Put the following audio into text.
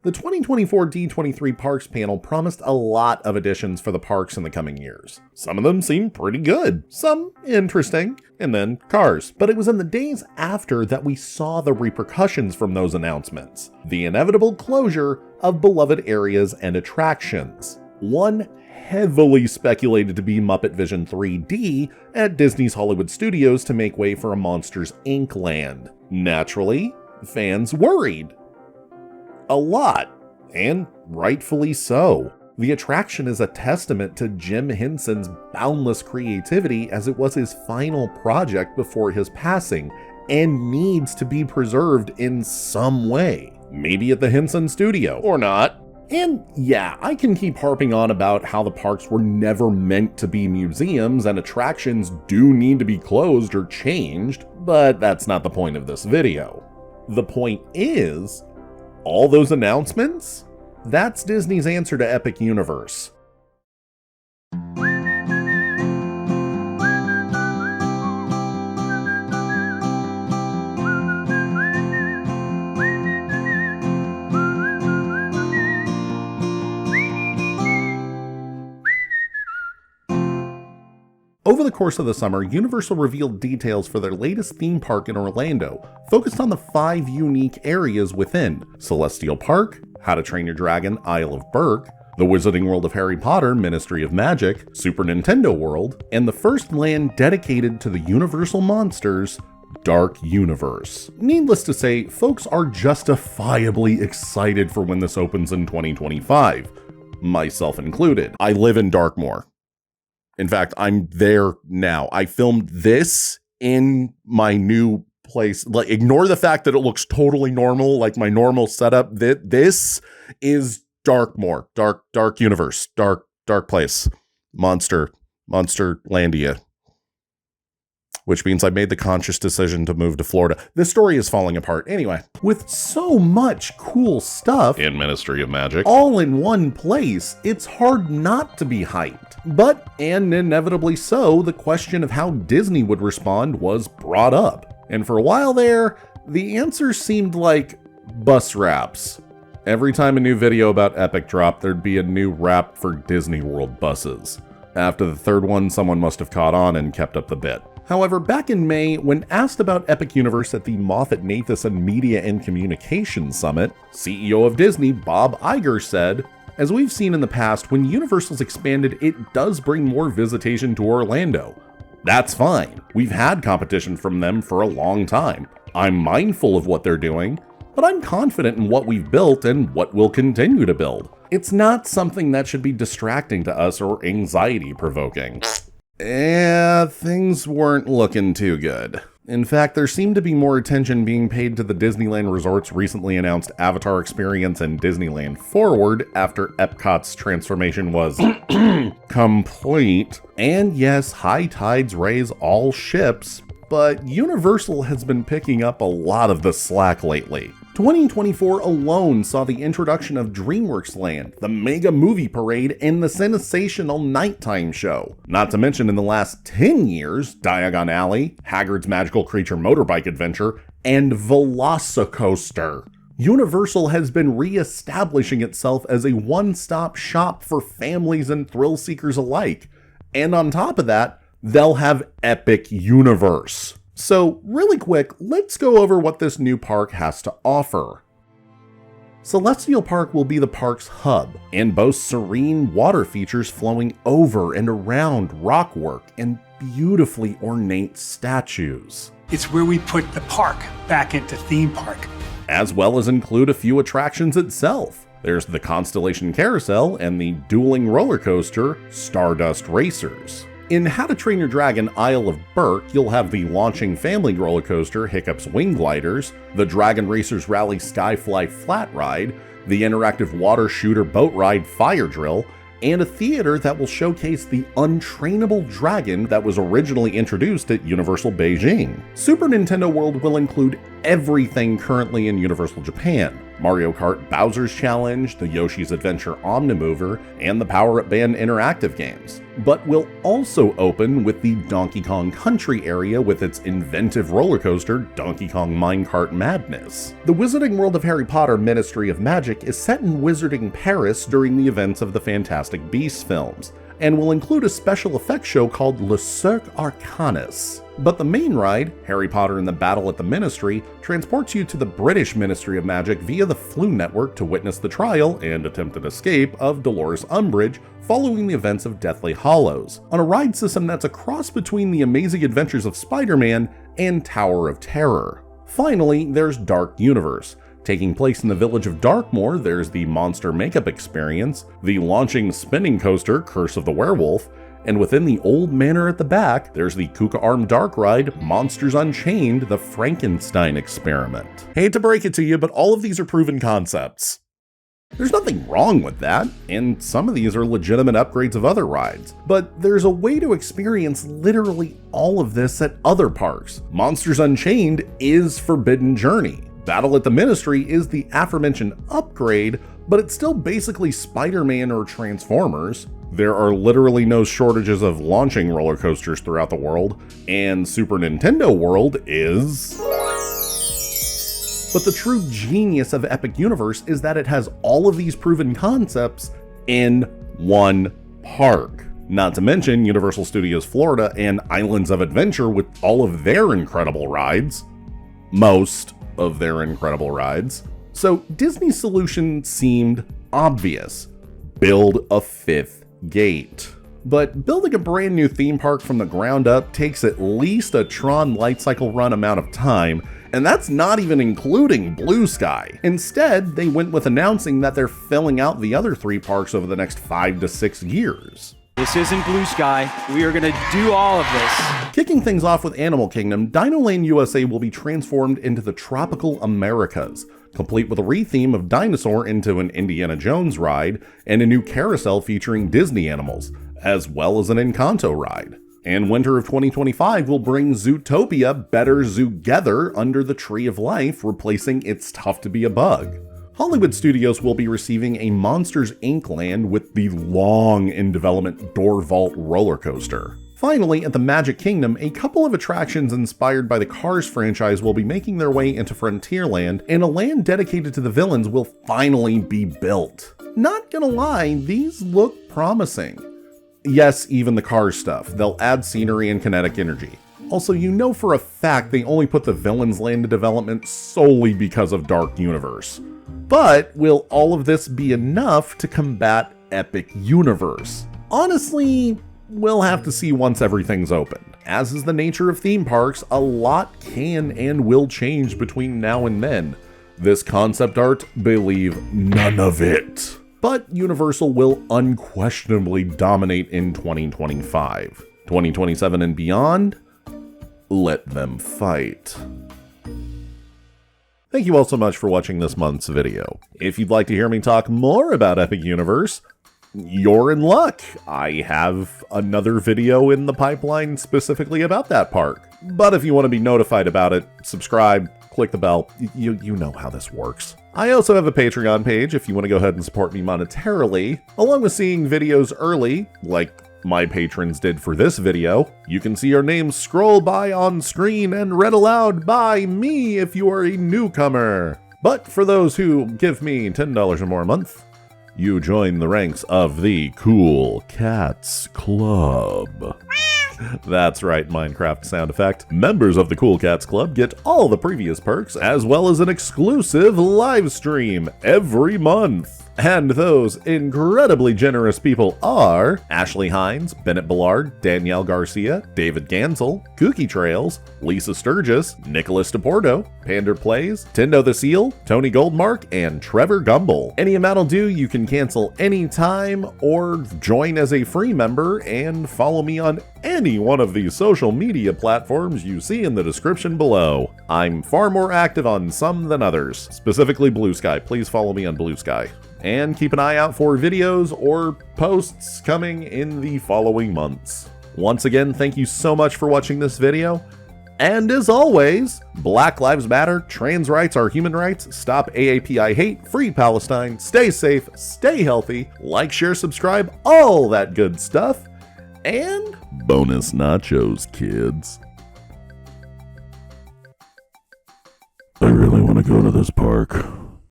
The 2024 D23 Parks panel promised a lot of additions for the parks in the coming years. Some of them seemed pretty good, some interesting, and then cars. But it was in the days after that we saw the repercussions from those announcements. The inevitable closure of beloved areas and attractions. One heavily speculated to be Muppet Vision 3D at Disney's Hollywood Studios to make way for a Monsters, Inc. land. Naturally, fans worried. A lot, and rightfully so. The attraction is a testament to Jim Henson's boundless creativity, as it was his final project before his passing and needs to be preserved in some way. Maybe at the Henson studio, or not. And yeah, I can keep harping on about how the parks were never meant to be museums and attractions do need to be closed or changed, but that's not the point of this video. The point is, all those announcements? That's Disney's answer to Epic Universe. Over the course of the summer, Universal revealed details for their latest theme park in Orlando, focused on the 5 unique areas within: Celestial Park, How to Train Your Dragon Isle of Berk, the Wizarding World of Harry Potter Ministry of Magic, Super Nintendo World, and the first land dedicated to the Universal monsters, Dark Universe. Needless to say, folks are justifiably excited for when this opens in 2025, myself included. I live in Darkmoor. In fact, I'm there now. I filmed this in my new place. Like, ignore the fact that it looks totally normal, like my normal setup. This is Darkmoor, dark universe, dark place, Monsterlandia. Which means I made the conscious decision to move to Florida. This story is falling apart. Anyway, with so much cool stuff in Ministry of Magic all in one place, it's hard not to be hyped. But, and inevitably so, the question of how Disney would respond was brought up. And for a while there, the answer seemed like bus wraps. Every time a new video about Epic dropped, there'd be a new wrap for Disney World buses. After the third one, someone must have caught on and kept up the bit. However, back in May, when asked about Epic Universe at the Moffat-Nathanson Media and Communications Summit, CEO of Disney, Bob Iger, said, "As we've seen in the past, when Universal's expanded, it does bring more visitation to Orlando. That's fine. We've had competition from them for a long time. I'm mindful of what they're doing, but I'm confident in what we've built and what we'll continue to build. It's not something that should be distracting to us or anxiety-provoking." Things weren't looking too good. In fact, there seemed to be more attention being paid to the Disneyland Resort's recently announced Avatar experience and Disneyland Forward after Epcot's transformation was complete. And yes, high tides raise all ships, but Universal has been picking up a lot of the slack lately. 2024 alone saw the introduction of DreamWorks Land, the Mega Movie Parade, and the sensational Nighttime Show. Not to mention in the last 10 years, Diagon Alley, Hagrid's Magical Creature Motorbike Adventure, and Velocicoaster. Universal has been re-establishing itself as a one-stop shop for families and thrill seekers alike. And on top of that, they'll have Epic Universe. So, really quick, let's go over what this new park has to offer. Celestial Park will be the park's hub and boasts serene water features flowing over and around rockwork and beautifully ornate statues. It's where we put the park back into theme park. As well as include a few attractions itself. There's the Constellation Carousel and the dueling roller coaster, Stardust Racers. In How to Train Your Dragon Isle of Berk, you'll have the launching family roller coaster Hiccup's Wing Gliders, the Dragon Racers Rally Skyfly Flat Ride, the interactive water shooter boat ride Fire Drill, and a theater that will showcase the untrainable dragon that was originally introduced at Universal Beijing. Super Nintendo World will include everything currently in Universal Japan. Mario Kart Bowser's Challenge, the Yoshi's Adventure Omnimover, and the Power Up Band interactive games. But will also open with the Donkey Kong Country area with its inventive roller coaster, Donkey Kong Minecart Madness. The Wizarding World of Harry Potter Ministry of Magic is set in Wizarding Paris during the events of the Fantastic Beasts films, and will include a special effects show called Le Cirque Arcanus. But the main ride, Harry Potter and the Battle at the Ministry, transports you to the British Ministry of Magic via the Flume Network to witness the trial and attempted escape of Dolores Umbridge following the events of Deathly Hallows, on a ride system that's a cross between The Amazing Adventures of Spider-Man and Tower of Terror. Finally, there's Dark Universe. Taking place in the village of Darkmoor, there's the Monster Makeup Experience, the launching spinning coaster Curse of the Werewolf, and within the old manor at the back, there's the Kuka Arm Dark Ride, Monsters Unchained, the Frankenstein Experiment. Hate to break it to you, but all of these are proven concepts. There's nothing wrong with that, and some of these are legitimate upgrades of other rides, but there's a way to experience literally all of this at other parks. Monsters Unchained is Forbidden Journey. Battle at the Ministry is the aforementioned upgrade, but it's still basically Spider-Man or Transformers. There are literally no shortages of launching roller coasters throughout the world, and Super Nintendo World is... But the true genius of Epic Universe is that it has all of these proven concepts in one park. Not to mention Universal Studios Florida and Islands of Adventure with all of their incredible rides. Most of their incredible rides. So Disney's solution seemed obvious. Build a fifth gate. But building a brand new theme park from the ground up takes at least a Tron light cycle run amount of time, and that's not even including Blue Sky. Instead, they went with announcing that they're filling out the other 3 parks over the next 5 to 6 years. This isn't Blue Sky. We are gonna do all of this. Kicking things off with Animal Kingdom, Dino Land USA will be transformed into the Tropical Americas, complete with a retheme of Dinosaur into an Indiana Jones ride, and a new carousel featuring Disney animals, as well as an Encanto ride. And winter of 2025 will bring Zootopia Better Zoogether under the Tree of Life, replacing It's Tough to Be a Bug. Hollywood Studios will be receiving a Monsters Inc. land with the long in development Door Vault roller coaster. Finally, at the Magic Kingdom, a couple of attractions inspired by the Cars franchise will be making their way into Frontierland, and a land dedicated to the villains will finally be built. Not gonna lie, these look promising. Yes, even the Cars stuff. They'll add scenery and kinetic energy. Also, you know for a fact they only put the villains land in development solely because of Dark Universe. But will all of this be enough to combat Epic Universe? Honestly, we'll have to see once everything's open. As is the nature of theme parks, a lot can and will change between now and then. This concept art, believe none of it. But Universal will unquestionably dominate in 2025. 2027 and beyond, let them fight. Thank you all so much for watching this month's video. If you'd like to hear me talk more about Epic Universe, you're in luck. I have another video in the pipeline specifically about that park. But if you want to be notified about it, subscribe, click the bell, you know how this works. I also have a Patreon page if you want to go ahead and support me monetarily, along with seeing videos early, like my patrons did for this video. You can see your names scroll by on screen and read aloud by me if you are a newcomer. But for those who give me $10 or more a month, you join the ranks of the Cool Cats Club. That's right, Minecraft sound effect. Members of the Cool Cats Club get all the previous perks, as well as an exclusive live stream every month. And those incredibly generous people are Ashley Hines, Bennett Ballard, Danielle Garcia, David Gansel, Kooky Trails, Lisa Sturgis, Nicholas DePorto, Pander Plays, Tindo the Seal, Tony Goldmark, and Trevor Gumble. Any amount will do. You can cancel anytime or join as a free member and follow me on any one of the social media platforms you see in the description below. I'm far more active on some than others, specifically Blue Sky. Please follow me on Blue Sky. And keep an eye out for videos or posts coming in the following months. Once again, thank you so much for watching this video, And as always, Black Lives Matter, trans rights are human rights, stop AAPI hate, free Palestine, stay safe, stay healthy, like, share, subscribe, all that good stuff, and bonus nachos, kids. I really want to go to this park.